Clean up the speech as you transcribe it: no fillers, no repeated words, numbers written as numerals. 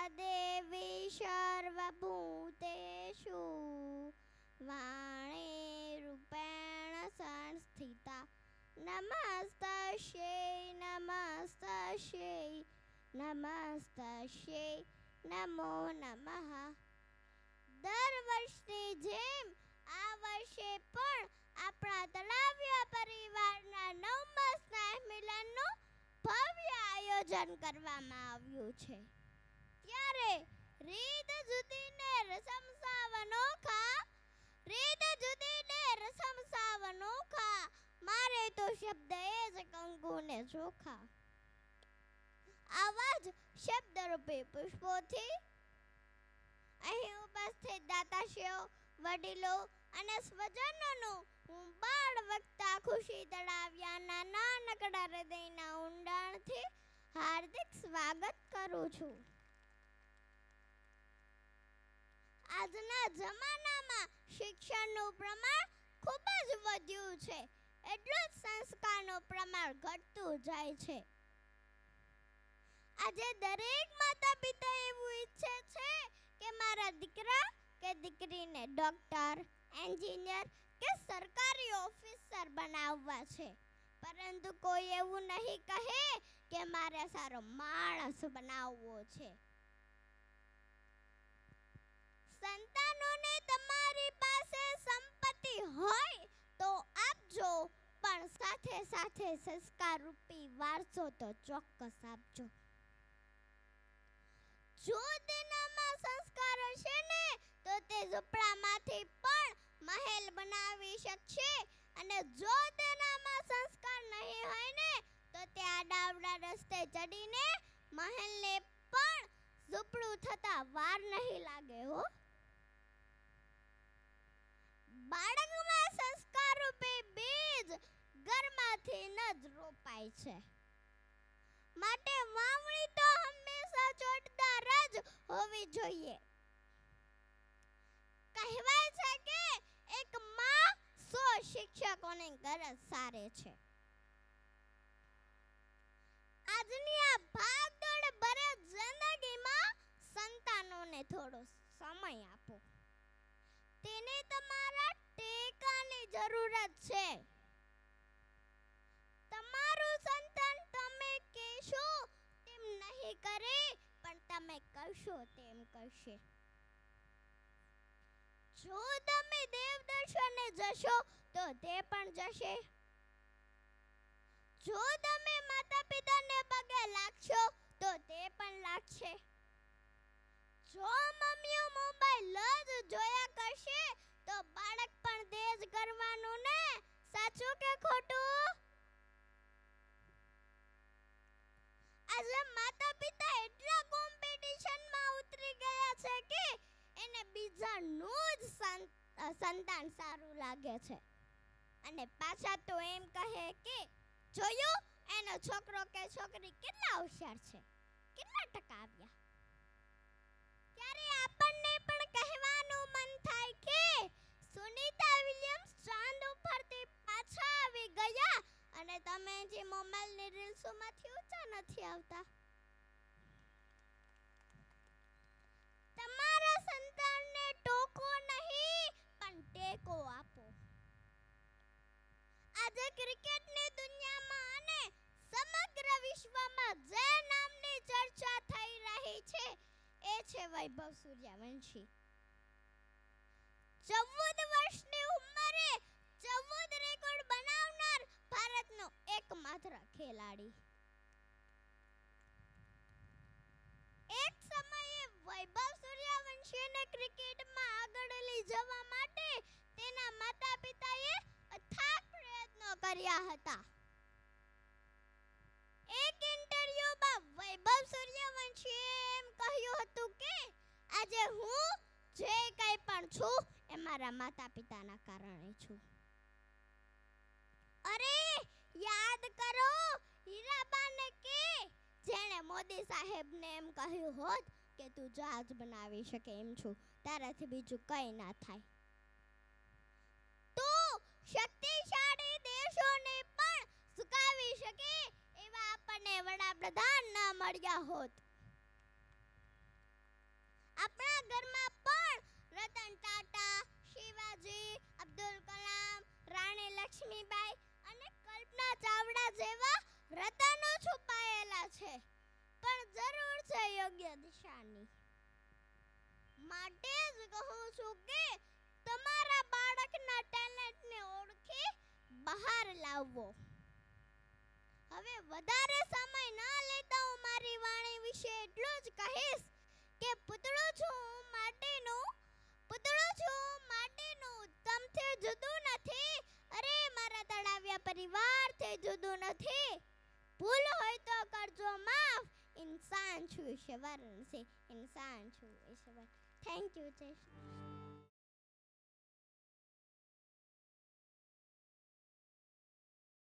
देवी सर्वभूतेषु वाणीरूपेण संस्थिता नमस्तस्यै नमस्तस्यै नमस्तस्यै नमो नमः। દર વર્ષની જેમ આ વર્ષે પણ આપણા તળાવિયા પરિવારના 9મા સ્નેહ મિલનનું ભવ્ય આયોજન કરવામાં આવ્યું છે। ત્યારે રીત જુદીને રસમ સાવ અનોખા મારે તો શબ્દ એ જ કંકુને ચોખા। આવા જ શબ્દરૂપી પુષ્પોથી અહીં ઉપસ્થિત દાતાશ્રીઓ, વડીલો અને સ્વજનોનું હું બાળ વક્તા ખુશી તળાવિયાના નાનકડા હૃદયના ઊંડાણથી હાર્દિક સ્વાગત કરું છું। આજના જમાનામાં શિક્ષણનું પ્રમાણ ખૂબ જ વધ્યું છે, એટલું જ સંસ્કારનું પ્રમાણ ઘટતું જાય છે। આજે દરેક માતા પિતા એવું ઈચ્છે છે કે મારા દીકરા કે દીકરીને ડોક્ટર, એન્જિનિયર કે સરકારી ઓફિસર બનાવવા છે, પરંતુ કોઈ એવું નહીં કહે કે મારે સારો માણસ બનાવવો છે। સંતાનોને તમારી પાસે સંપત્તિ હોય તો આપજો, પણ સાથે સાથે સંસ્કાર રૂપી વારસો તો ચોક્કસ આપજો। જો તેનામાં સંસ્કાર હશે ને તો તે ઝૂંપડામાંથી પણ મહેલ બનાવી શકશે, અને જો તેનામાં સંસ્કાર નહીં હોય ને તો તે આડાઅવળા રસ્તે ચડીને મહેલને પણ ઝૂંપડું થતા વાર નહીં લાગે હો। બાળકમાં સંસ્કાર રૂપી બીજ ઘરમાંથી ન જ રોપાય છે, માટે વાવણી તો હંમેશા ચોટદાર જ હોવી જોઈએ। કહેવાય છે કે એક માં 100 શિક્ષકોની ગરજ સારે છે। આજની આ ભાગદોડ ભરી જિંદગીમાં સંતાનોને થોડો સમય આપો, તેને તમારા ટેકાની જરૂરત છે। તમારું સંતાન તમે કહેશો તેમ નહીં કરે, પણ તમે કહેશો તેમ કરશે। જો તમે દેવદર્શને જશો તો તે પણ જશે, જો તમે માતા પિતાને પગે લાગશો તો તે પણ લાગશે। જો મમ્મીઓ મોબાઈલ જ જોયા કરશે તો બાળક પણ તે જ કરવાનું ને, સાચું કે ખોટું? આજે માતા પિતા એટલા કોમ્પિટિશનમાં ઉતરી ગયા છે કે એને બીજાનું જ સંતાન સારું લાગે છે, અને પાછા તો એમ કહે કે જોયું એનો છોકરો કે છોકરી કેટલા હોશિયાર છે, કેટલા ટકા આવ્યા। ત્યારે આપણને પણ કહેવાનું મન થાય કે સુનીતા વિલિયમ્સ ચાંદ ઉપરથી પાછા આવી ગયા અને તમે જે મોબાઈલની રીલ્સોમાંથી ઊંચા નથી આવતા। તમારા સંતાનને ટોકો નહીં પણ ટેકો આપો। આજે ક્રિકેટની દુનિયામાં અને સમગ્ર વિશ્વમાં જે નામની ચર્ચા થઈ રહી છે એ છે વૈભવ સૂર્યવંશી। 14 વર્ષની ઉંમરે 14 રેકોર્ડ બનાવનાર ભારતનો એકમાત્ર ખેલાડી। એક સમયે વૈભવ સૂર્યવંશીને ક્રિકેટમાં આગળ લઈ જવા માટે તેના માતા પિતાએ અથાગ પ્રયત્નો કર્યા હતા। એક ઇન્ટરવ્યુમાં વૈભવ સૂર્યવંશીએ એમ કહ્યું હતું કે આજે હું જે કંઈ પણ છું એ મારા માતા પિતાના કારણે છું। અરે યાદ કરો હીરાબાને કે જેણે મોદી સાહેબને એમ કહ્યું હોત કે તું જહાજ બનાવી શકે એમ છું, તારાથી બીજું કંઈ ના થાય। તું શક્તિશાળી દેશોને પણ ઝુકાવી શકે એવા આપણને વડાપ્રધાન ન મળ્યા હોત આપણા ઘરમાં પણ રતન ટાટા, શિવાજી, અબ્દુલ કલામ, રાણી લક્ષ્મીબાઈ અને કલ્પના ચાવડા જેવા રતનો છુપાયેલા છે, પણ જરૂર છે યોગ્ય દિશાની. માટે જ કહું છું કે તમારા બાળકના ટેલેન્ટને ઓળખી બહાર લાવવો. હવે વધારે સમય ન લેતા હું મારી વાણી વિશે એટલું જ કહીશ કે પૂતળું છું માટીનું તમથી જુદું નથી. અરે મારા તળાવ્યા પરિવારથી જુદું નથી. ભૂલ હોય તો કરજો માફ. इंसान છું ઈશ્વર से इंसान છું ईश्वर. थैंक यू जय श्री